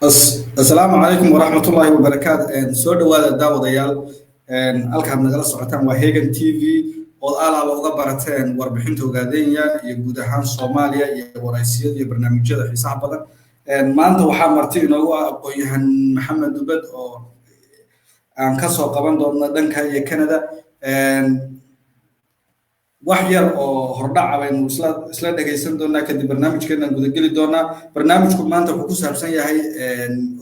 السلام عليكم ورحمة الله وبركاته. سود وهذا داوديال halkaad nagala socotaan waa Hagen TV oo alaaba uga barateen warbixinta ogaadenya iyo guud ahaan Soomaaliya iyo waraysiyada iyo barnaamijyada xiisaha badan. Maanta waxaa marti inoogu aqoon-yahan Maxamed Dubad oo aan ka soo qaban doono dhanka iyo Canada. wax yar oo hordhac ah aynu isla dhageysan doonaa kadib barnaamijkeena guda geli doonaa. Barnaamijku maanta wuxuu ku saabsan yahay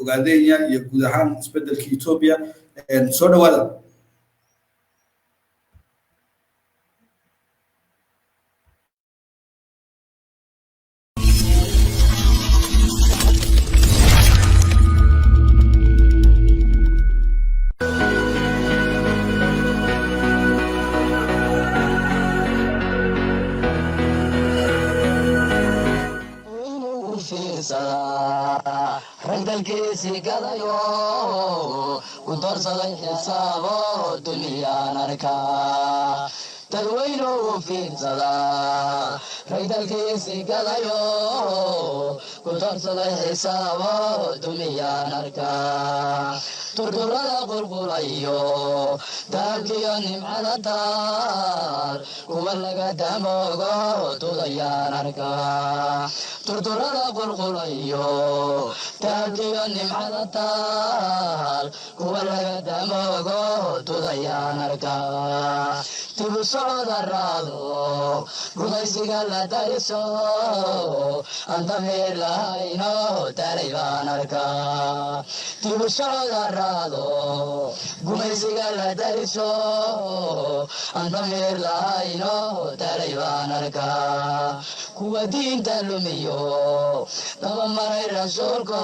ogaadenya iyo guud ahaan isbedelka Ethiopia. soo dhawaada. ragdalkiisii gadayo ku doorsaday xisaabo duniyaan arkaa dadweyne u fiirsada ragdalkiisii gadayo ku doorsaday xisaabo duniyaan arkaa turdurada qulqulayo dahabkiyo nimcada taar kuwa laga damoogo tudayaan arkaa turdurada qulqulayo dahabkiyo nimcada taar kuwa laga damoogo tudayaan arkaa tibu socda raado gudaysiga la dariso aan damiir lahayno daray baan arkaa tibu socda raado gudaysiga la dariso aan damiir lahayno daray baan arkaa kuwa diinta lumiyo daba maray rasuulko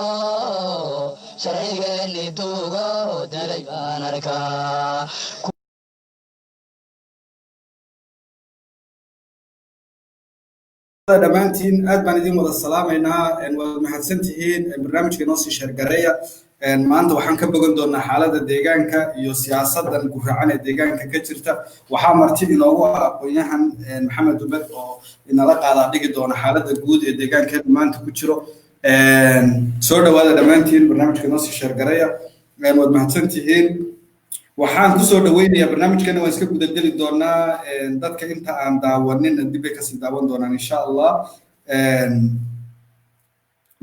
sharcigeeni tuugo daray baan arkaa dhammaantiin aad baan idin wada salaamaynaa waad mahadsantihiin barnaamijka inoo sii sheergareeya. maanta waxaan ka bogan doonaa xaaladda deegaanka iyo siyaasaddan guracan ee deegaanka ka jirta. waxaa marti inoogu aqoon-yahan Maxamed Dubad oo inala qaadaa dhigi doona xaaladda guud ee deegaanka maanta ku jiro. soo dhawaada dhammaantiin barnaamijka inoo sii sheergareeya. waad mahadsantihiin. waxaan ku soo dhaweynayaa barnaamijkeena waan iska guda geli doonaa dadka inta aan daawanin dib ay kasii daawan doonaan insha Allah.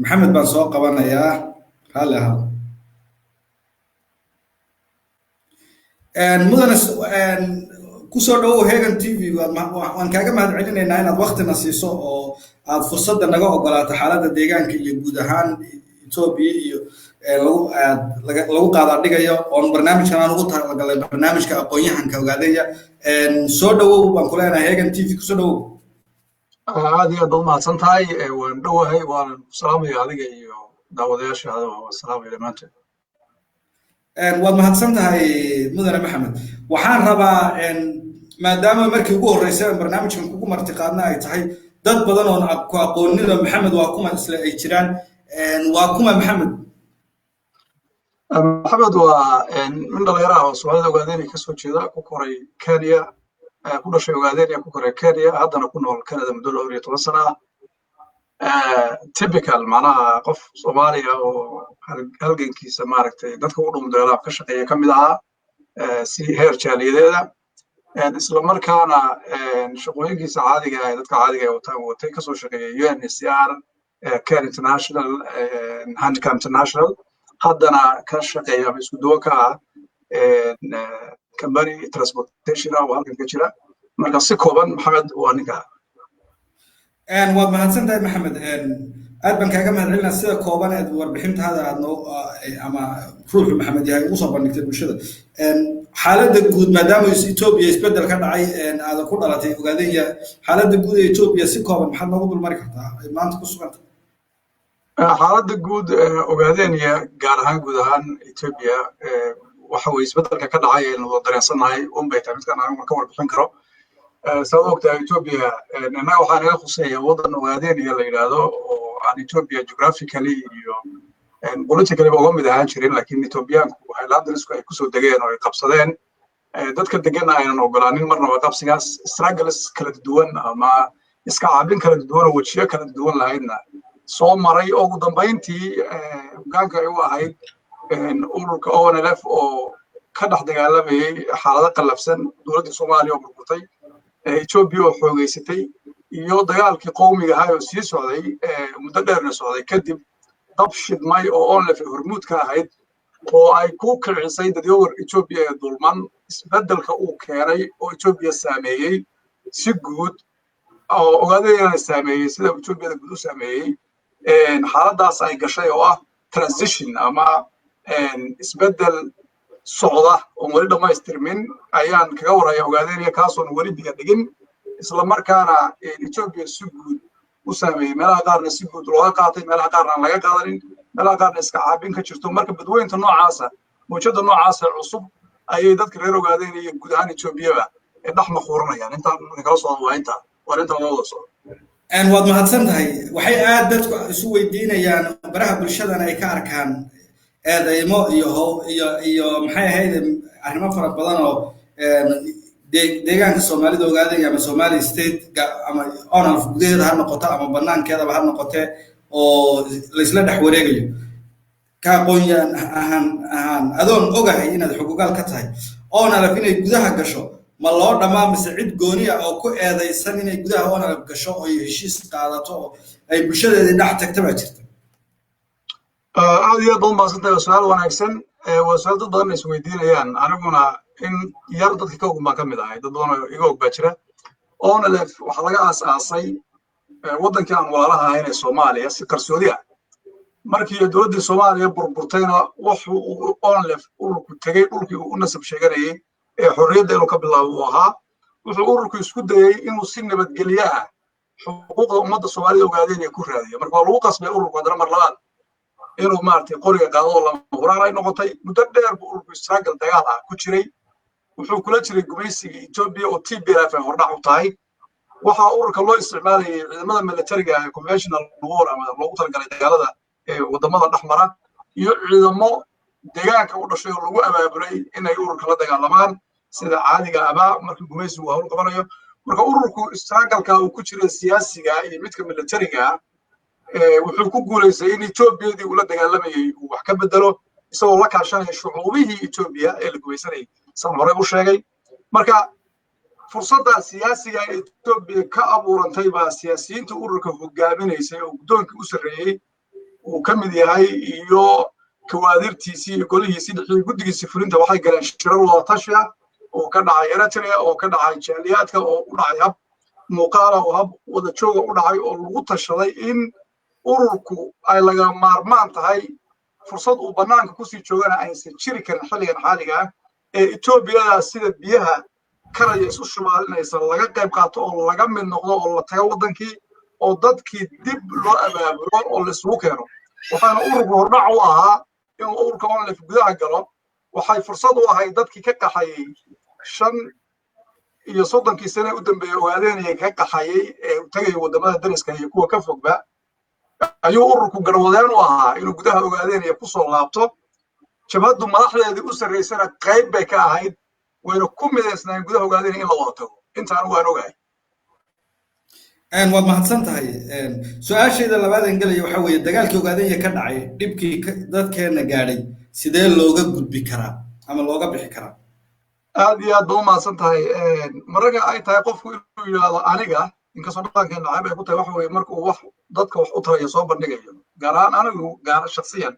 Maxamed baan soo qabanayaa hal hal. mudane ku soo dhawow Hagen TV waan kaaga mahadcelinaynaa inaad waqtina siiso oo aad fursadda naga ogolaato xaaladda deegaanka iyo guud ahaan Ethiopia iyo lagu qaadaa dhigayo oo barnaamijkan aan ugu talagalay barnaamijka aqoon-yahanka ogaadenya. soo dhawow baan ku leenahay Hagen TV ku soo dhawow. aad iyo aad baad mahadsan tahay waan dhowahay waan salaamaya adiga iyo daawadayaashaada waan salaamaya dhammaanteen. waad mahadsan tahay mudane Maxamed. waxaan rabaa maadaama markii ugu horeysay barnaamijkan kugu marti qaadna ay tahay dad badan oo ku aqoonida Maxamed waa kuma isla ay jiraan. waa kuma Maxamed? maxamed waa min dhalinyaro ah oo Soomaalida ogaadenya ka soo jeeda ku koray Kenya ku dhashay ogaadenya ku koray Kenya haddana ku nool Canada muddo 12 sano ah. typical macnaha qof Soomaali ah oo halgankiisa maaragtay dadka u dhumdeelaa ka shaqeeya ka mid ahaa si heer jaaliyadeeda isla markaana shaqooyinkiisa caadiga ah dadka caadiga ah watay ka soo shaqeeyay UNHCR Care International Handicap International haddana ka shaqeeya ama isku duwo ka ah company transportation oo halkan ka jira. marka si kooban Maxamed waa ninka. waad mahadsan tahay Maxamed. aad baan kaaga mahadcelinaa sida kooban ee warbixintaada aad noo ama ruuxu Maxamed yahay ugu soo bandhigtay bulshada. xaaladda guud maadaama Ethiopia isbedel ka dhacay aad ku dhalatay ogaadenya xaaladda guud ee Ethiopia si kooban maxaad noogu dulmari kartaa maanta ku suganta? xaaladda guud ogaadenya gaar ahaan guud ahaan Ethiopia waxa weeye isbedelka ka dhacay ee wada dareensanahay bay tahay midkaan aan ka warbixin karo. sababtoo ah Ethiopia annaga waxaa naga khuseeya waddan ogaadenya la yiraahdo oo aan Ethiopia geographically iyo politically uga mid ahaan jirin laakiin Ethiopiaanku waxay laandrisku ay kusoo degeen oo ay qabsadeen dadka degan aynan ogolaanin marnaba qabsigaas struggles kala duwan ama iska caabin kala duwan oo wajiyo kala duwan lahaydna soo maray oo ugu dambayntii hoggaanka ay u ahayd ururka ONLF oo ka dhex dagaalamayay xaalado qallafsan dowladda Soomaaliya oo burburtay Ethiopia oo xoogeysatay iyo dagaalkii qowmiga ahaa oo sii socday muddo dheerna socday kadib dab shidmay oo ONLF hormuud ka ahayd oo ay ku kicisay dadyoor Ethiopia ee dulman isbeddelka uu keenay oo Ethiopia saameeyay si guud oo ogaadayna saameeyay sida Ethiopia guud u saameeyay xaaladaas ay gashay oo ah transition ama isbeddel socda oo wali dhamaystirmin ayaan kaga waraya ogaadeenaya kaasoon wali biga dhigin isla markaana Ethiopia si guud u saameeyay meelaha qaarna si guud looga qaatay meelaha qaarna laga qaadanin meelaha qaarna iska caabin ka jirto marka badweynta noocaasa mowjada noocaasa cusub ayay dadka reer ogaadeenaya guud ahaan Ethiopia ee dhex maquuranayaan intaan kala soo waayinta warinta loo soo waad mahadsantahay waxay aad dadku isu weydiinayaan baraha bulshadana ay ka arkaan eedaymo iyo maxay ahayd arrimo fara badan oo deegaanka Soomaalida ogaadaya ama Somali state ama ONLF gudaheeda ha noqoto ama banaankeedaba ha noqotee oo la isla dhex wareegayo ka aqoon ahaan adoon ogahay inaad xuquuqaal ka tahay ONLF inay gudaha gasho ma loo dhamaa mise cid gooni ah oo ku eedaysan inay gudaha ONLF gasho oo heshiis qaadato oo ay bulshadeedii dhex tagta baa jirta aad iyo aad u mahadsantahay su'aal wanaagsan waa su'aal dad badan is weydiinayaan aniguna in yar dadka ka ogma ka mid ahay dad badan oo iga og baa jira ONLF waxa laga aasaasay wadankii aan walaalaha ahayn ee Soomaaliya si qarsoodi ah markii dowladda Soomaaliya burburtayna wuxuu ONLF ururku tagay dhulkii uu nasab sheeganayay ee xorriyadda inuu ka bilaabo ahaa wuxuu ururku isku dayay inuu si nabadgelyo ah xuquuqda ummadda Soomaalida ogaadeen ku raadiyo marka lagu qasbay ururku hadana mar labaad inuu maartay qoriga qaado lama huraan ay noqotay muddo dheer buu ururku struggle dagaal ah ku jiray wuxuu kula jiray gumaysiga Ethiopia oo TPLF ay hordhac u tahay waxa ururka loo isticmaalayay ciidamada militariga ee conventional war ama loogu talagalay dagaalada ee wadamada dhexmara iyo ciidamo deegaanka u dhashay oo lagu abaabulay inay ururka la dagaalamaan sida caadiga ah markii gumaysigu hawl qabanayo marka ururku struggle-ka uu ku jiray siyaasiga iyo midka militariga wuxuu ku guuleystay in Ethiopia ula dagaalamayay uu wax ka bedelo isagoo la kaashanaya shucuubihii Ethiopia ee la gumaysanay san hore u sheegay marka fursadda siyaasiga ee Ethiopia ka abuurantay baa siyaasiyiinta ururka hogaaminaysay oo guddoonka u sareeyay uu ka mid yahay iyo kawaadirtiisii iyo golihiisii dhixii guddigiisii fulinta waxay galeen shirar wada tashi ah oo ka dhacay Eritrea oo ka dhacay jaaliyaadka oo u dhacay hab muuqaala oo hab wada jooga u dhacay oo lagu tashaday in ururku ay laga maarmaan tahay fursad uu banaanka ku sii joogana aysan jiri karin xilligan xaaliga ah ee Ethiopia sida biyaha karaya isu shumaalinaysa laga qayb qaato oo laga mid noqdo oo la tago wadankii oo dadkii dib loo abaabulo oo la isugu keeno waxaana ururku hordhac u ahaa in ururka ONLF gudaha galo waxay fursad u ahayd dadkii ka qaxayay 5 iyo 30 sano u dambeeyay ogaadeenayay ka qaxayay ee u tagay wadamada dariska iyo kuwa ka fogba ayuu ururku garwadeen u ahaa inuu gudaha ogaadeenaya ku soo laabto jabhadu madaxdeedii u sareysana qayb bay ka ahayd wayna ku mideysnaan gudaha ogaadeenaya in la wada tago intaan waan ogahay waad mahadsantahay su-aasheeda labaad aan gelayo waxa weeye dagaalkii ogaadeenaya ka dhacay dhibkii dadkeena gaadhay sidee looga gudbi karaa ama looga bixi karaa aad iyo aad baa u mahadsantahay mararka ay tahay qofku inuu yidhaahdo aniga inkastoo dhaqankeena cayb ay ku tahay waxa weeye markuu wax dadka wax u tarayo soo bandhigayo gaar ahaan anigu gaar shakhsiyan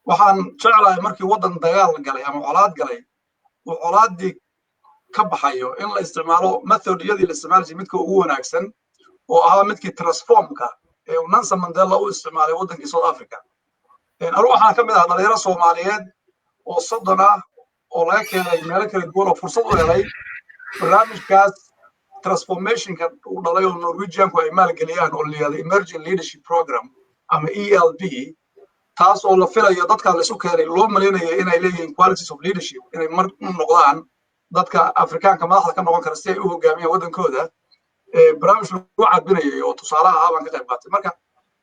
waxaan jeclahay markii waddan dagaal galay ama colaad galay uu colaadii ka baxayo in la isticmaalo methodiyadii la isticmaalay midka ugu wanaagsan oo ahaa midkii transformka ee Nelson Mandela u isticmaalay waddankii South Africa anigu waxaan ka mid ahaa dhalinyaro Soomaaliyeed oo 30 ah oo laga keenay meelo kala duwan oo fursad u helay barnaamijkaas transformationka uu dhalay oo Norwegianku ay maalgeliyaan oo la yiraahdo Emerging Leadership Program ama ELP taas oo la filayo dadka la isu keenay loo maleynayo inay leeyihiin qualities of leadership inay mar noqdaan dadka Afrikaanka madaxda ka noqon kara si ay u hogaamiyaan wadankooda barnaamij lagu cadbinayo oo tusaalaha ah baan ka qayb qaatay marka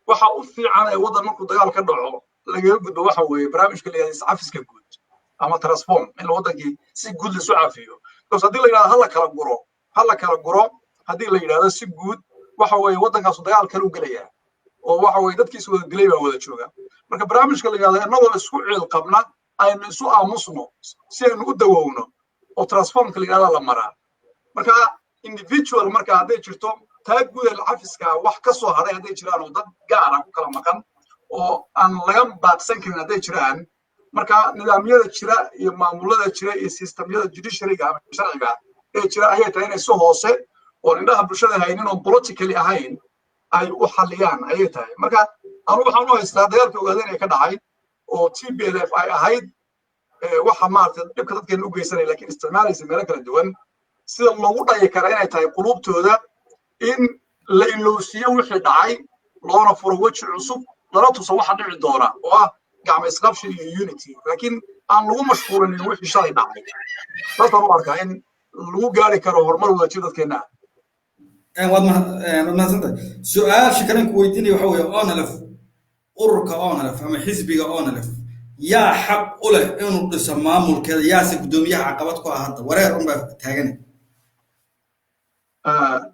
waxa u fiican ee waddan markuu dagaal ka dhaco laga gudbo waxa weeye barnaamijka la yiraahdo cafiska guud ama transform in wadankii si guud la soo cafiyo because haddii la yiraahdo hal la kala guro haddii la yiraahdo si guud waxa weeye waddankaas dagaal kale u galaya oo waxa weeye dadkiis wada dilay baa wada jooga marka barnaamijka la yidhahdo innagoo isku ciil qabna aynu isu aamusno si aynu u dawowno oo transformka la yidhahda la maraa marka individual marka hadday jirto taa guud ee cafiska wax ka soo haray hadday jiraan oo dad gaara ku kala maqan oo aan laga baaqsan karin hadday jiraan marka nidaamyada jira iyo maamulada jira iyo systemyada judiciaryga ama sharciga ee jira ayay tahay inay si hoose oo indhaha bulshada haynin oo politically ahayn ay u xaliyaan ayay tahay marka anigu waxaan u haystaa dagaalka ogaadeen ay ka dhacay oo TPLF ay ahayd waxa maartay dhibka dadkeena u geysanay laakiin isticmaalaysa meelo kala duwan sida loogu dhayi kara inay tahay qulubtooda in la ilowsiyo wixii dhacay loona furo weji cusub lana tuso waxa dhici doona oo ah gacmo isqabshi iyo unity laakiin aan lagu mashquulin wixii shalay dhacay dadkan u arkaa in lagu gaari karo horumar wadajir dadkeena waad mahadsantahay su-aasha kalen ku weydiinaya waxa weeye onlf ururka onlf ama xisbiga onlf yaa xaq u leh inuu dhiso maamulkeeda yaase guddoomiyaha caqabad ku ah hadda wareer unbaa taaganay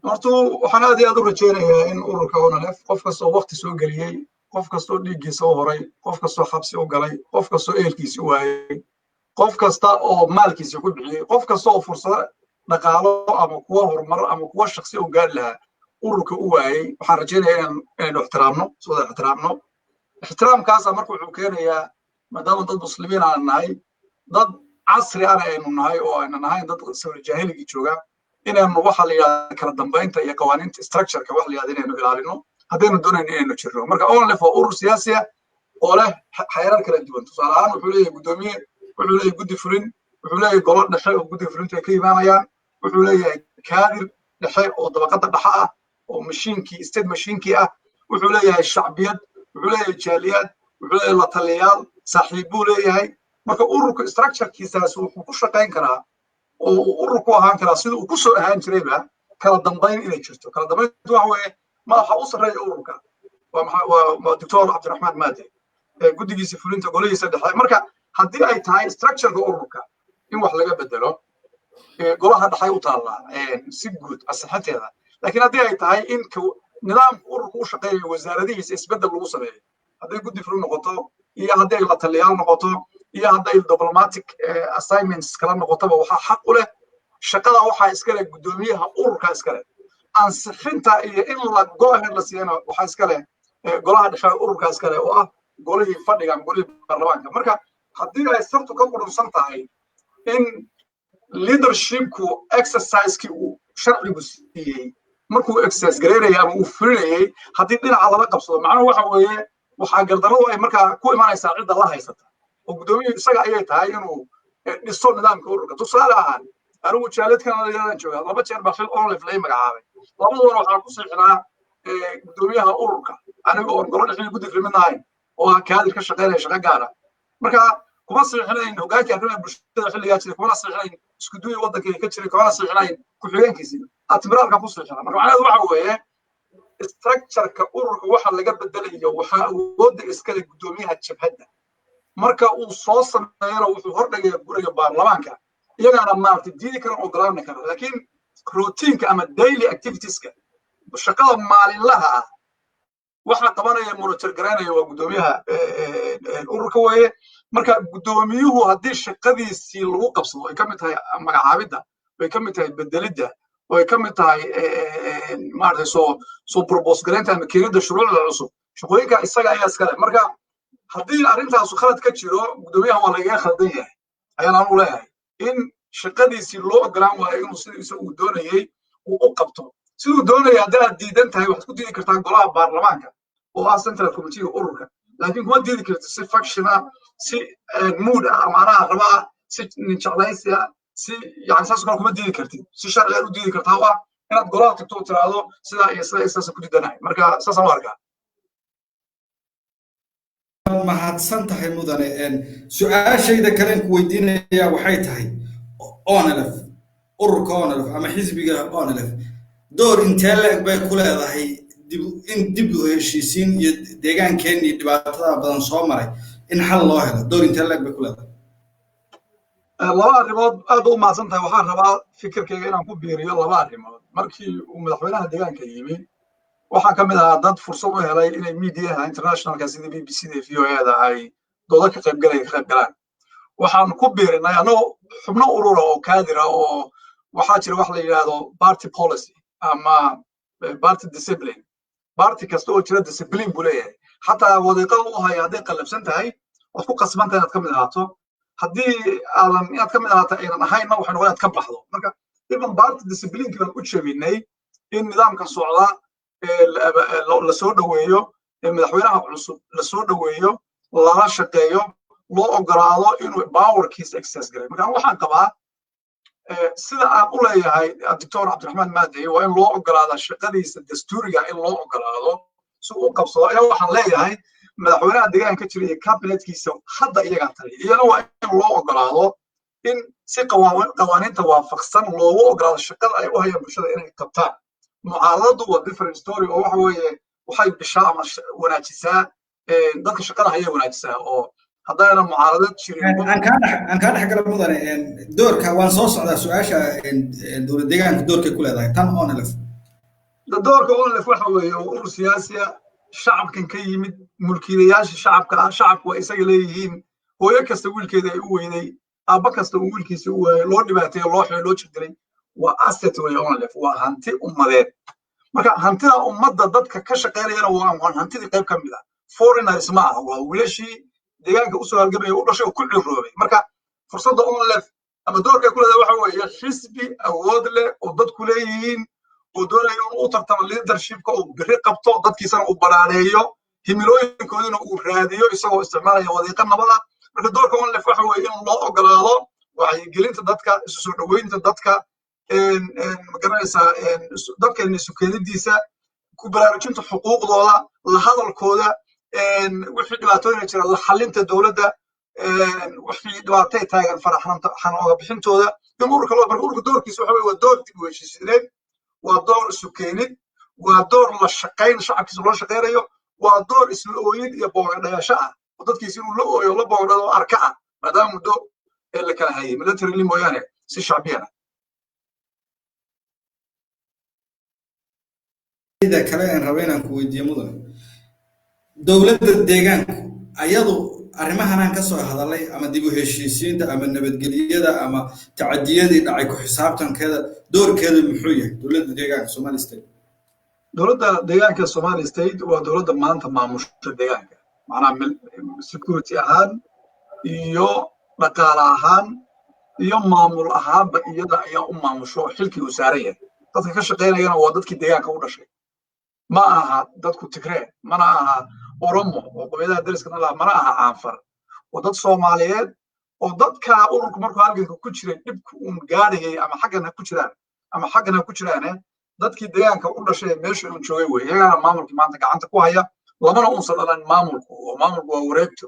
horta waxaan aad iyo aad u rajaynayaa in ururka onlf qof kastoo waqti soo geliyey qof kastoo dhiiggiisa u horay qof kastoo xabsi u galay qof kastoo ehelkiisa u waayey qof kasta oo maalkiisa ku bixiyey qof kasta oo fursado dhaqaalo ama kuwa horumar ama kuwa shakhsi u gaari lahaa ururka u waayey waxaan rajaynayaa inaynu ixtiraamno soo ixtiraamno ixtiraamkaasa marka wuxuu keenayaa maadaama dad muslimiin aan nahay dad casri ana aynu nahay oo aynan ahayn dad sawir jaahiligii jooga inaynu waxa la yidhahda kala dambaynta iyo qawaaniinta structureka waxa la yidhahda inaynu ilaalino haddaynu doonayno inaynu jirno marka onlf waa urur siyaasi ah oo leh xeerar kala duwan tusaale ahaan wuxuu leeyahay guddoomiye wuxuu leeyahay guddi fulin wuxuu leeyahay golo dhexe oo guddiga fulinta ay ka imaanayaan wuxuu leeyahay kaadir dhexe oo dabaqada dhexe ah oo mashiinkii state mashiinkii ah wuxuu leeyahay shacbiyad wuxuu leeyahay jaaliyaad wuxuu leeyahay la taliyayaal saaxiib buu leeyahay marka ururka structurekiisaas wuxuu ku shaqayn karaa oo uu urur ku ahaan karaa sida uu ku soo ahaan jirayba kala dambayn inay jirto kala dambayntu waxa weeye madaxa u sarreeya ururka waa doctor cabdiraxmaan maade guddigiisa fulinta golihiisa dhexe marka haddii ay tahay structureka ururka in wax laga bedelo golaha dhexay u taallaa si guud asixinteeda laakiin haddii ay tahay in nidaamka ururka u shaqeeyayo wasaaradihiisa isbeddel lagu sameeyo hadday guddi fulin noqoto iyo haddii ay la taliyaal noqoto iyo hadday diplomatic assignments kala noqotoba waxaa xaq u leh shaqada waxaa iska leh guddoomiyaha ururka iska leh ansixinta iyo in la go-ahead la siiyana waxaa iska leh golaha dhexe ururka iska leh oo ah golihii fadhigan golihii baarlamaanka marka haddii ay sartu ka qudhunsan tahay in leadershipku exerciseki uu sharcigu siiyey markuu exercise gareynaya ama uu fulinayay haddii dhinaca lala qabsado macnuhu waxa weeye waxaa gardarradu ay markaa ku imanaysaa cidda la haysata oo guddoomiyuhu isaga ayay tahay inuu dhiso nidaamka ururka tusaale ahaan anigu jaaladkan alayaadan joogaa 2 jeer baa xil onlf lay magacaabay labadoona waxaa ku siixnaa guddoomiyaha ururka aniga oon golo dhexii guddi filmin ahayn oo kaadir ka shaqeynaya shaqo gaara marka kuma siixnayn hoggaanka arrimaha bulshada xilligaa jiray kuma siixnayn isku duwi waddanka ka jiray kuma siixnayn ku-xigeenkiisii admiraalka ku siixnaa marka macnaheedu waxa weeye structureka ururka waxa laga bedelayo waxaa awoodda iskale guddoomiyaha jabhadda marka uu soo sameeyana wuxuu hordhigaya guriga baarlamaanka iyagaana maaragtay diidi karan ogolaani kara laakiin routiinka ama daily activitieska shaqada maalinlaha ah waxa qabanaya monitor garaynaya waa guddoomiyaha ururka weeye marka guddoomiyuhu haddii shaqadiisii lagu qabsado ay ka mid tahay magacaabidda way ka mid tahay bedelidda way ka mid tahay maaragtay soo propose garaynta ama keenidda shuruucda cusub shaqooyinka isaga ayaa iskale marka haddii arrintaasu khalad ka jiro guddoomiyaha waa lagaga khaldan yahay ayaan anu leeyahay in shaqadiisii loo ogolaan waayo inuu sida isagu doonayey uu u qabto siduu doonaya haddii aad diidan tahay waxaad ku diidi kartaa golaha baarlamaanka oo ah central committee ururka laakiin kuma diidi karto si faction ah si mood ah amaanaha raba ah si nin jeclaysi ah si yani saas kale kuma diidi kartid si sharci aad u diidi kartaa oo ah inaad golaha tagto oo tiraahdo sidaa iyo sidaa isaasa ku diidanahay marka saasaan u arkaa mahadsan tahay mudane su-aashayda kalen ku weydiinaya waxay tahay onlf ururka onlf ama xisbiga onlf door intee leeg bay ku leedahay in dib u heshiisiin iyo deegaankeenii dhibaatada badan soo maray in xal loo helo door intee leeg bay ku leedahay laba arrimood aad u mahadsan tahay waxaan rabaa fikirkayga inaan ku biiriyo laba arrimood markii uu madaxweynaha deegaanka yimi waxaa ka mid ahaa dad fursad u helay inay miidiyaha internationalka sida BBC da VOA-da ay dooda ka qaybgalaan waxaan ku biirinay annagoo xubno urura oo kaadira oo waxaa jira wax la yidhaahdo party policy ama party discipline party kasta oo jira discipline buu leeyahay xataa wadiiqada u haya hadday qallabsan tahay waad ku qasban tahay inaad ka mid ahaato haddii aadan inaad ka mid ahaato aynan ahaynna waxay noqon inaad ka baxdo marka even party disciplineki baan u jabinay in nidaamkan socda la soo dhoweeyo madaxweynaha cusub la soo dhoweeyo lala shaqeeyo loo ogolaado inuu powerkiisa exercise garay marka waxaan qabaa sida aan u leeyahay doctor cabdiraxmaan maadey waa in loo ogolaada shaqadiisa dastuuriga in loo ogolaado si uu qabsado ayaa waxaan leeyahay madaxweynaha deegaanka jira iyo kabinetkiisa hadda iyagaa taliya iyana waa in loo ogolaado in si qawaaniinta waafaqsan loogu ogolaado shaqada ay u hayaan bulshada inay qabtaan mucaaradadu waa different story oo waxa weeye waxay bishaa ama wanaajisaa dadka shaqada hayay wanaajisaa oo haddana mucaaradad jirin aan ka dhaxgala mudane doorka waan soo socdaa su'aasha dowlad deegaanka doorkay ku leedahay tan onlf doorka onlf waxa weeye urur siyaasiya shacabkan ka yimid mulkiilayaasha shacabka ah shacabku waa isaga leeyihiin hooyo kasta wiilkeeda ay u weyday aabba kasta uu wiilkiisa u waayay loo dhibaateeyo loo xiro loo jirdiray waa asset weeye onlf waa hanti ummadeed marka hantida ummadda dadka ka shaqeynayana waa hantidii qayb ka mid ah foreigners ma aha waa wiilashii deegaanka u soo halgamaya u dhashay oo ku ciroobay marka fursadda onlf ama doorkay ku leedahay waxa weeye xisbi awood leh oo dadku leeyihiin oo doonaya inuu u tartamo leadershipka uu biri qabto dadkiisana uu baraareeyo himilooyinkoodina uu raadiyo isagoo isticmaalaya wadiiqa nabada marka doorka onlf waxa weeye in loo ogolaado wacyigelinta dadka isu soo dhoweynta dadka magaranaysaa dadka isu keenadiisa ku baraarujinta xuquuqdooda la hadalkooda wixii dhibaatooyin jira la xalinta dowladda wixii dhibaatay taagan faraxnooga bixintooda in ururka loo marka ururka doorkiisa waxa weeye waa door dib u heshiisineed waa door isu keenid waa door la shaqayn shacabkiisa loo shaqaynayo waa door isla ooyin iyo boogadhayasho ah oo dadkiisa inuu la ooyo la boogadhado oo arka ah maadaama muddo la kala hayay militarily mooyaane si shacbiyana ida kale aan rabo inaan ku weydiiyo mudane dowladda deegaanku ayadu arrimahanaan ka soo hadalay ama dib u heshiisiinta ama nabadgelyada ama tacadiyadii dhacay ku xisaabtankeeda doorkeedu muxuu yahay dowladda deegaanka Somali State dowladda deegaanka Somali State waa dowladda maanta maamusha deegaanka macnaha security ahaan iyo dhaqaale ahaan iyo maamul ahaanba iyada ayaa u maamusho xilkii uu saaran yahay dadka ka shaqeynayana waa dadkii deegaanka u dhashay ma aha dadku Tigray mana aha Oromo oo qoyadaha dariska nala mana aha Aanfar oo dad Soomaaliyeed oo dadka ururku markuu halganka ku jiray dibku uu gaadhayay ama xaggana ku jiraan dadkii deegaanka u dhashay meesha uu joogay way iyagana maamulkii maanta gacanta ku haya lamana uusan dhalan maamulku waa wareegto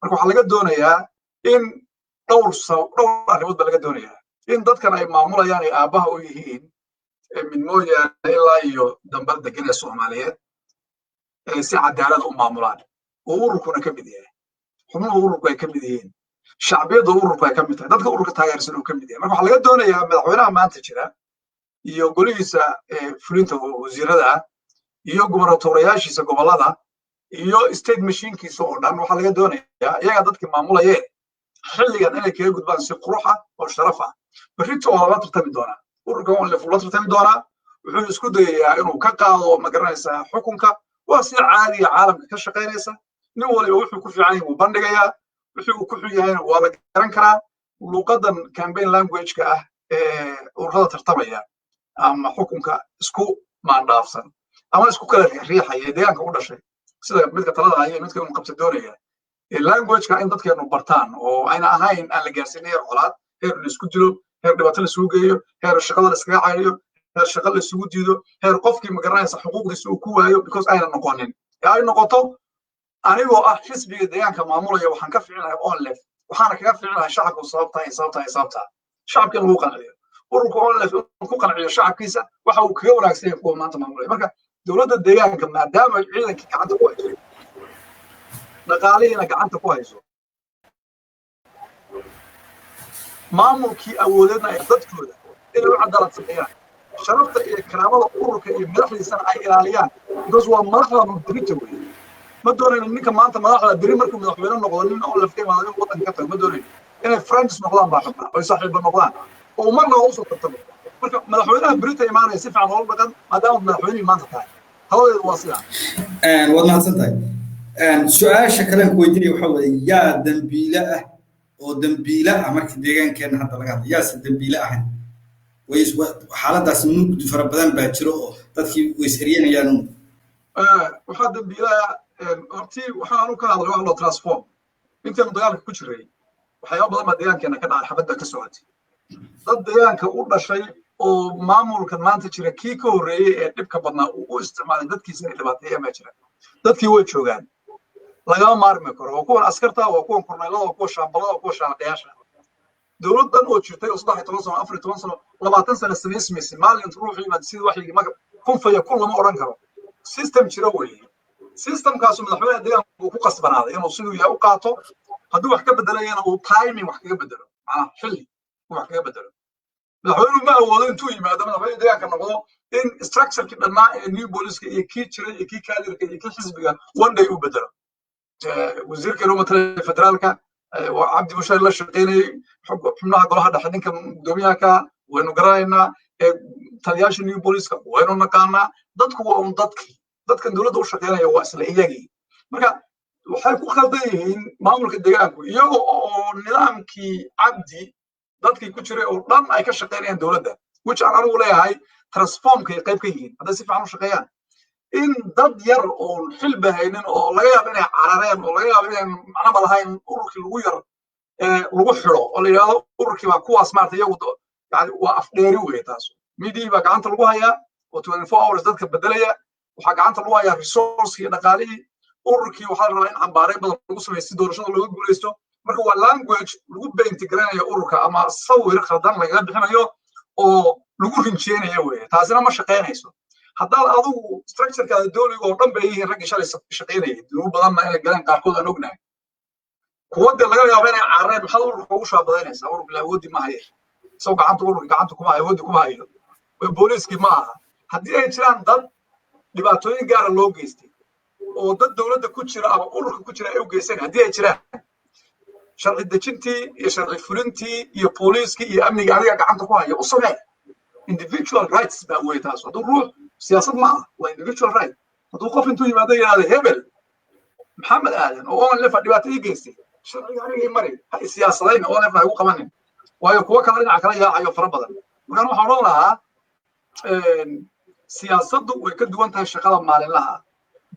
marka waxa laga doonayaa in dhowr arrimood laga doonayaa in dadkan ay maamulayaan ay aabaha u yihiin min mooyaane ilaa iyo dambal degan ee Soomaaliyeed si cadaalad u maamulaan oo ururkuna ka mid yahay xubnuhu ururku ay ka mid yihiin shacbiyada ururku ay ka mid tahay dadka ururka taageersan uu ka mid yahay marka waxa laga doonayaa madaxweynaha maanta jira iyo golihiisa fulinta wasiirada iyo gubernatoreyaashiisa gobolada iyo state machine-kiisa oo dhan waxa laga doonayaa iyaga dadkii maamulayeen xilligan inay kaga gudbaan si qurux ah oo sharaf ah berrito waa la tartami doonaa ururka onlf la tartami doonaa wuxuu isku dayayaa inuu ka qaado magaranaysaa xukunka waa si caadiga caalamka ka shaqaynaysa nin waliba wuxuu ku fiican yahay wuu bandhigayaa wixii uu ku xun yahayna waa la garan karaa luuqadan campaign language-ka ah ee ururada tartamaya ama xukunka isku maandhaafsan ama isku kala riixaya deegaanka u dhashay sida midka talada haya midka inuu qabta doonaya language-ka in dadkeenu bartaan oo ayna ahayn aan la gaarsiin heer colaad heer la isku dilo heer dhibaato la isugu geeyo heer shaqada la iskaga cayriyo heer shaqo la isugu diido heer qofkii magaranaysa xuquuqdiisa uu ku waayo because ayna noqonin ay noqoto anigoo ah xisbiga deegaanka maamulaya waxaan ka fiicinahay onlf waxaana kaga fiicinahay shacabku sababta shacabka in lagu qanciyo ururka onlf inuu ku qanciyo shacabkiisa waxa uu kaga wanaagsan yahay kuwa maanta maamulaya marka dowladda deegaanka maadaama ciidankii gacanta ku hayso dhaqaalihiina gacanta ku hayso maamulkii awoodeedna ay dadkooda inay u cadaalad sameeyaan sharafta iyo karaamada ururka iyo madaxdiisana ay ilaaliyaan because waa madaxda mudrita wey ma doonayno ninka maanta madaxda beri markuu madaxweyne noqdo nin oo lafkay madaxweyne waddanka ka tago ma doonayno inay friends noqdaan baa rabnaa oo saaxiibo noqdaan oo marna u soo tartamo marka madaxweynaha berita imaanaya si fiican loola dhaqan maadaama madaxweynihii maanta tahay hawadeedu waa sidaa waad mahadsan tahay su-aasha kalen ku weydiinaya waxaa weeye yaa dambiile ah oo dambiile ah marka deegaankeena hadda laga hadla yaase dambiile ahayn xaaladaas mugdi fara badan baa jiro oo dadkii way isheryanayaan waxaa dambiilaha hortii waxaan ka hadlay wax loo transform intaanu dagaalka ku jiray waxyaaba badan baa deegaankeena ka dhacay xabad baa ka socotay dad deegaanka u dhashay oo maamulkan maanta jira kii ka horreeyey ee dhibka badnaa uu u isticmaalay dadkiisa inay dhibaateeyaan baa jira dadkii way joogaan lagama maarmi karo waa kuwan askarta waa kuwan korneylada waa kuwa shaambalada waa kuwa shaaqayaasha dowladdan oo jirtay oo 13 sano 14 sano 20 sano samaysmaysay maalin ruuxii baad sidii waxii maga kun faya kun lama oran karo system jira weeye systemkaas madaxweynaha deegaanka uu ku qasbanaaday inuu siduu yahay u qaato hadduu wax ka bedelayana uu timing wax kaga bedelo macnaha xilli uu wax kaga bedelo madaxweynuhu ma awoodo intuu yimaado madaxweynaha deegaanka noqdo in structure-kii dhannaa ee new police iyo kii jiray iyo kii kaadirka iyo kii xisbiga one day u bedelo wasiirka ilmaha federaalka waa cabdi bushaar la shaqeynayay xubnaha golaha dhexe ninka gudoomiyaha ka waynu garanaynaa taliyaasha new police waynu naqaanaa dadku waa un dadkan dowladda u shaqeynaya waa isla iyagii marka waxay ku khaldan yihiin maamulka deegaanku iyaga oo nidaamkii cabdi dadkii ku jiray oo dhan ay ka shaqeynayaan dowladda which aan anigu leeyahay transformkay qayb ka yihiin hadday si fiican u shaqeeyaan in dad yar oo xilba haynin oo laga yaabo inay carareen oo laga yaabo inay macnaba lahayn ururkii lagu yar lagu xiro oo la yidhaahdo ururkii baa kuwaas maarta iyagu yani waa afdheeri wey taas midii baa gacanta lagu hayaa oo 24 hours dadka bedelaya waxaa gacanta lagu hayaa resource iyo dhaqaalihii ururkii waxaa la rabaa in cambaareyn badan lagu sameeyo si doorashada looga guuleysto marka waa language lagu beintegranayo ururka ama sawir khaldan lagaga bixinayo oo lagu rinjeenayo wey taasina ma shaqeynayso haddaad adigu structurekaada dowliga oo dhan bay yihiin raggii shalay shaqeynayay dunuub badanna inay galeen qaarkood aan ognahay kuwa dee laga yaabo inay carareen maxaad ururka ugu shaabadaynaysaa ururka la awoodi ma haye isagoo gacanta ururka gacanta kuma hayo awoodi kuma hayo booliiskii ma aha haddii ay jiraan dad dhibaatooyin gaara loo geystay oo dad dowladda ku jira ama ururka ku jira ay u geysteen haddii ay jiraan sharci dejintii iyo sharci fulintii iyo booliiskii iyo amniga adiga gacanta ku haya u samee individual rights baa wey taas hadduu ruux siyaasad ma aha waa individual right hadduu qof intuu yimaado yidhahdo hebel maxamed aadan oo onlef dhibaato ii geystay sharciga anigii mari ha siyaasadayn onlef ha igu qabanin waayo kuwa kale dhinaca kala yaacayo fara badan markaan waxaan odhan lahaa siyaasaddu way ka duwan tahay shaqada maalinlaha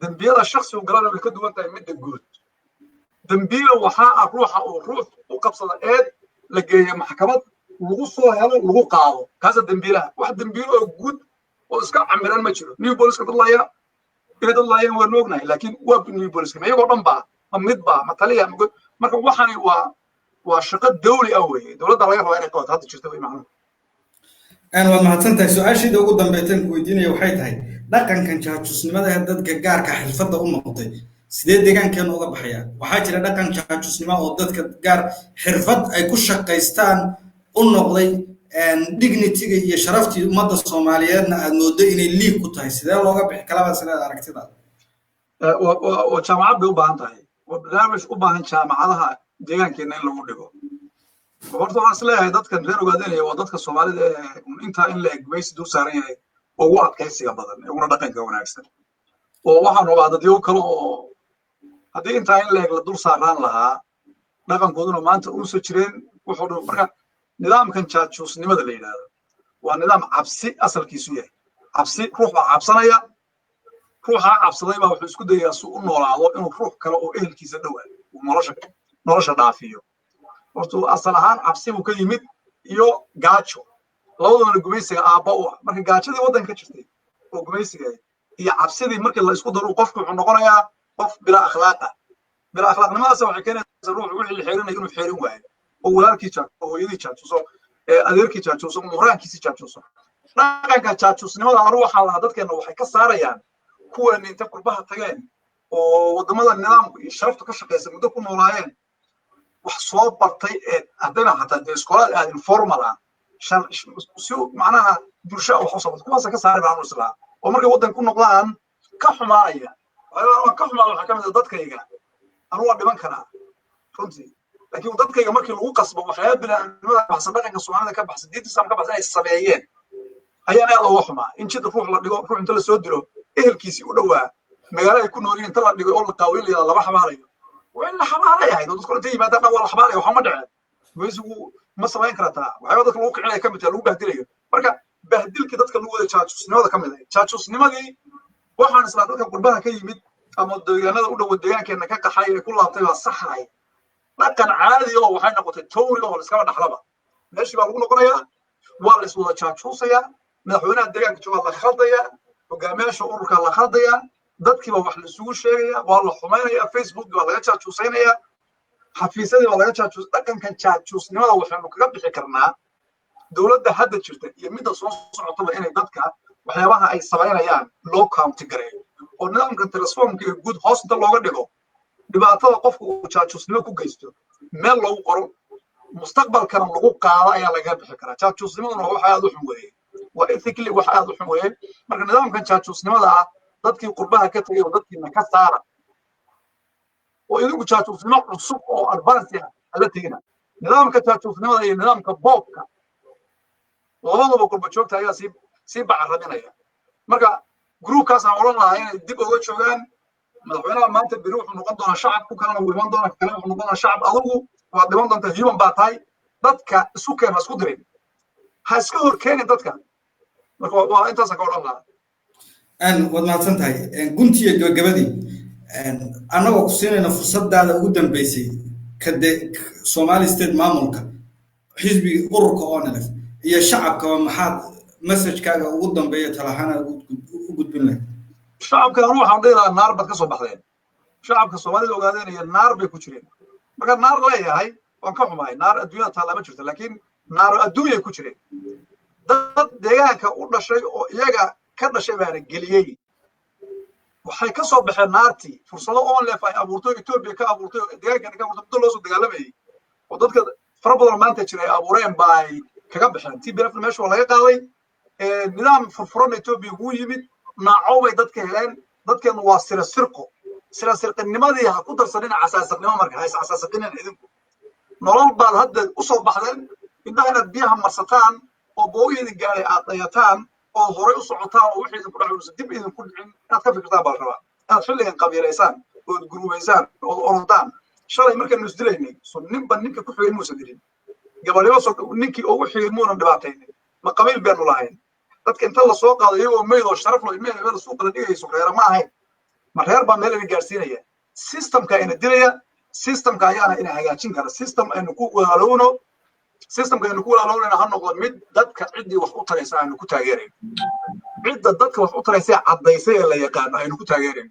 dembiyada shakhsigu galana way ka duwan tahay midda guud dembiila waxaa ah ruuxa uu ruux u qabsada eed la geeyo maxkamad lagu soo helo lagu qaado kaasa dembiilaha wax dembiilo oo guud oo iska camiran ma jiro new police dad laaya inay dad laayeen waan ognahay laakiin waa new police ma iyagoo dhan baa ma mid baa ma taliya marka waxani waa shaqo dawli ah weeye dowladda laga rabaa inay qabato hadda jirta way macnuhu waad mahadsantahay su-aashiida ugu dambeetan ku weydiinaya waxay tahay dhaqankan jaajusnimada ee dadka gaarka xirfadda u noqotay sidee deegaankeena uga baxaya waxaa jira dhaqan jaajusnimo oo dadka gaar xirfad ay ku shaqaystaan u noqday dignity-ga iyo sharaftii ummadda Soomaaliyeedna aad moodo inay liig ku tahay sidee looga bixi kalaba sida aragtida oo jaamacad bay u baahan tahay oo barnaamij u baahan jaamacadaha deegaankeena in lagu dhigo horta waxaan isleeyahay dadkan reer ogaadanaya waa dadka Soomaalida intaa in la egmaysi dul saaran yahay oo ugu adkaysiga badan uguna dhaqanka wanaagsan oo waxaan rabaa dadyo kale oo haddii intaa in la eg la dul saaraan lahaa dhaqankooduna maanta u soo jireen wuxuu dhan marka nidaamkan jaajusnimada la yidhaahdo waa nidaam cabsi asalkiisu yahay cabsi ruux baa cabsanaya ruuxa cabsaday baa wuxuu isku dayayaa si u noolaado inuu ruux kale oo ehelkiisa dhowaa uu nolosha dhaafiyo horta asal ahaan cabsi buu ka yimid iyo gaajo labadooda gumaysiga aabba u ah marka gaajadii waddanka ka jirtay oo gumaysiga iyo cabsidii markii la isku daro qofku wuxuu noqonayaa qof bilaa akhlaaqa bilaa akhlaaqnimadaas waxay keenaysaa ruux wixii la xeerinayo inuu xeerin waayo oo walaalkii jaajuso hooyadii jaajuso adeerkii jaajuso muraankiisii jaajuso dhaqanka jaajusnimada aru waxaa lahaa dadkeena waxay ka saarayaan kuwan inta qurbaha tageen oo wadamada nidaamka iyo sharafta ka shaqeysa muddo ku noolaayeen wax soo bartay ee haddana xataa dee iskoolaad aad informal ah si macnaha bulsho wax u sabata kuwaasa ka saari baan u islaa oo markay waddan ku noqdaan كحماية أنا كحماية وحكمت ضدك أنا هو اللي بنكره فهمتي لكن ضدك مركي لو قصب وحياة بلا بحسب دقن الصومالي كان بحسب ديت سام كان بحسب السبعيين هي أنا الله وحما إن شد روح أنت اللي سودله إيه الكيسي ودوا مقالة يكون نورين أنت اللي يقول الطاويل يلا الله حماري وإلا حماري هاي تقول تيجي ما دام ولا حماري وحمد عاد ويسوق ما سوين كرتها وحياة ضدك الوقع عليه كم تلو بهدله مركا بهدلك ضدك اللي تشاتشوس نماذج كم ذي تشاتشوس نماذج waxaan isla dadka qurbaha ka yimid ama deegaanada u dhow deegaankeena ka qaxay ku laabtay waa saxay dhaqan caadi oo waxay noqotay towri oo iska dhaxlaba meeshii baa lagu noqonayaa waa la iswada jaajuusaya madaxweynaha deegaanka jooga la khaldaya hogaamiyaasha ururka la khaldaya dadkiiba wax la isugu sheegaya waa la xumaynaya facebook baa laga jaajuusaynaya xafiisyadii baa laga jaajuus dhaqankan jaajuusnimada waxaanu kaga bixi karnaa dowladda hadda jirta iyo midda soo socotaba inay dadka waxyaabaha ay sameynayaan loo county gareeyo oo nidaamka transformka ee guud hoos inta looga dhigo dhibaatada qofku uu jaajuusnimo ku geysto meel loogu qoro mustaqbalkana lagu qaado ayaa laga bixi karaa jaajuusnimaduna waxa aad u xun weeye waa ethically waxa aad u xun weeye marka nidaamkan jaajuusnimada ah dadkii qurbaha ka tagay oo dadkiina ka saara oo idinku jaajuusnimo cusub oo advance ah la tegina nidaamka jaajuusnimada iyo nidaamka boobka labadaba qurba joogta ayaa si bacarabinaya marka groupkaas aan oran lahaa inay dib uga joogaan madaxweynaha maanta biri wuxuu noqon doonaa shacab ku kalena wuu iman doonaa kalena wuxuu noqon doonaa shacab adigu waad dhiman doontaa human baa tahay dadka isu keen ha isku dirin ha iska hor keenin dadka marka waa intaasaan ka odhan lahaa waad mahadsan tahay guntiga gabagabadii annagoo ku siinayna fursadaada ugu dambeysay Somali State maamulka xisbiga ururka ONLF iyo shacabka maxaad مسج ugu dambeeya talaxana u gudbin lahayd shacabka waxaan dheeraa naar bad ka soo baxdeen shacabka Soomaalida ogaadeen iyo naar bay ku jireen marka naar leeyahay waan ka xumahay naar adduunyada taa lama jirto laakiin naar adduunyada ku jireen dad deegaanka u dhashay oo iyaga ka dhashay baa geliyay waxay ka soo baxeen naartii fursado ONLF ay abuurtay Ethiopia ka abuurtay deegaanka ka abuurtay loo soo dagaalamayay oo dadka fara badan maanta jiray abuureen bay kaga baxeen TPLF meesha laga qaaday nidaam furfuran Ethiopia ugu yimid naaco bay dadka heleen dadkeenu waa sirqinimadii ha ku darsanina asaasnimo marka hay asaasqinina idinku nolol baad hadda u soo baxdeen inta inaad biyaha marsataan oo booyada gaaray aad dayataan oo hore u socotaan oo wixii ku dhaxayso dib idin ku dhicin inaad ka fikirtaan baa rabaa inaad xilligan qabiileysaan oo guruubeysaan oo orodaan shalay markaan isdilaynay soo ninka ku xigay muusa dirin gabadhiba soo ninkii ugu xigay muuna dhibaataynin ma qabiil beenu lahayn dadka inta la soo qaado iyagoo meedo sharaf loo imeeyay meel suuq la dhigayso reer ma ahayn ma reer baa meel ay gaarsiinaya systemka ina dilaya systemka ayaana ina hagaajin kara system aynu ku walaalowno systemka aynu ku walaalowna ha noqdo mid dadka cidii wax u taraysa aynu ku taageereen cidda dadka wax u taraysa cadaysay la yaqaan aynu ku taageereen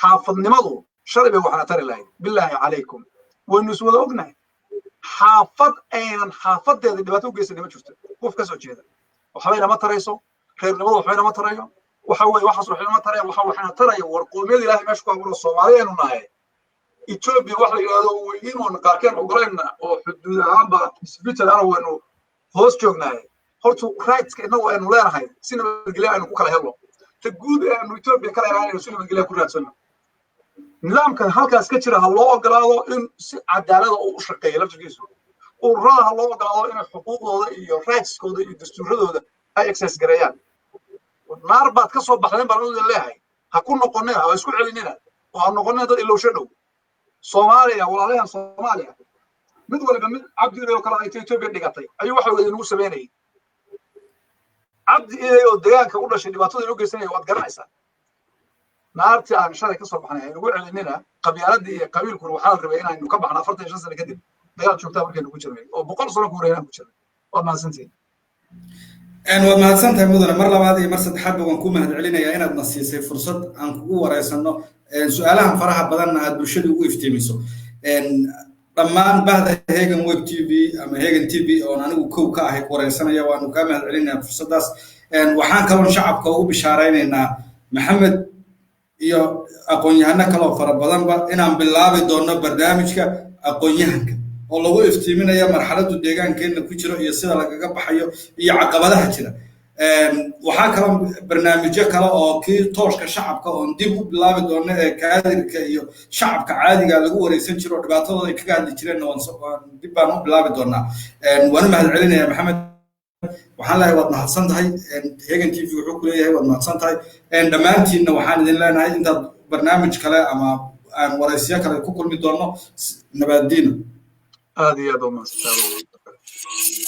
xaafadnimadu shalay bay waxna tari lahayd billahi calaykum waynu is wada ognahay xaafad aynan xaafadeeda dhibaato u geysan ma jirto qof ka soo jeeda waxbayna ma tarayso reernimadu waxbayna ma tarayo waxa weeye waxaas waxayna ma tarayo waxayna tarayo war qoomiyada ilaahay meesha ku abuuro Soomaaliyeenu nahay Ethiopia wax la yiraahdo inuu qaarkeen ogolayna oo xuduud ahaanba isbital aan weyno hoos joognaay horta rights inuu aynu leenahay sina nabadgelyo aynu ku kala helno ta guud aynu Ethiopia kala helayno sina nabadgelyo ku raadsano nidaamkan halkaas ka jira ha loo ogolaado in si cadaalad ah u shaqeeyo laftigiisu ururaha loo ogolaado in xuquuqdooda iyo rightskooda iyo dastuuradooda ay access gareeyaan naar baad ka soo baxdeen baan u leeyahay ha ku noqonina ha isku celinina oo ha noqonina dad ilowsho dhow Soomaaliya walaalahan Soomaaliya mid walba mid cabdi iyo kala ay Ethiopia dhigatay ayuu waxa weeye inuu sameeyay cabdi iyo deegaanka u dhashay dhibaatada inuu geysanay waad garanaysaa naarti aan shalay ka soo baxnay ugu celinina qabyaaladii iyo qabiilku waxa la rabay inaynu ka baxno 45 sano kadib dagaal joogta markaynu ku jirnay oo 100 sano ku horeeyaan ku jirnay waa maasantii waad mahadsantahay mudane mar labaad iyo mar saddexaad waan ku mahad celinayaa inaad na siisay fursad aan kugu wareysano su'aalahan faraha badan aad bulshada ugu iftiimiso dhammaan bahda Hegan Web TV ama Hegan TV oo anigu kow ka ahay wareysanaya waan ka mahad celinayaa fursadaas waxaan kaloo shacabka ugu bishaareynaa Maxamed iyo aqoon-yahano kale oo fara badanba inaan bilaabi doono barnaamijka aqoon-yahanka oo lagu iftiiminayo marxaladda deegaankeena ku jiro iyo sida lagaga baxayo iyo caqabadaha jira waxaa kaloo barnaamijyo kale oo kii tooshka shacabka oon dib u bilaabi doono ee kaadirka iyo shacabka caadiga lagu wareysan jiro dhibaatadooda ay kaga hadli jireen dib baan u bilaabi doonaa waana mahad celinaya maxamed waxaan leeyahay waad mahadsan tahay hegan tv wuxuu ku leeyahay waad mahadsan tahay dhammaantiinna waxaan idin leenahay intaad barnaamij kale ama aan waraysiyo kale ku kulmi doono nabaddiina aad iyo aad u mahadsantahay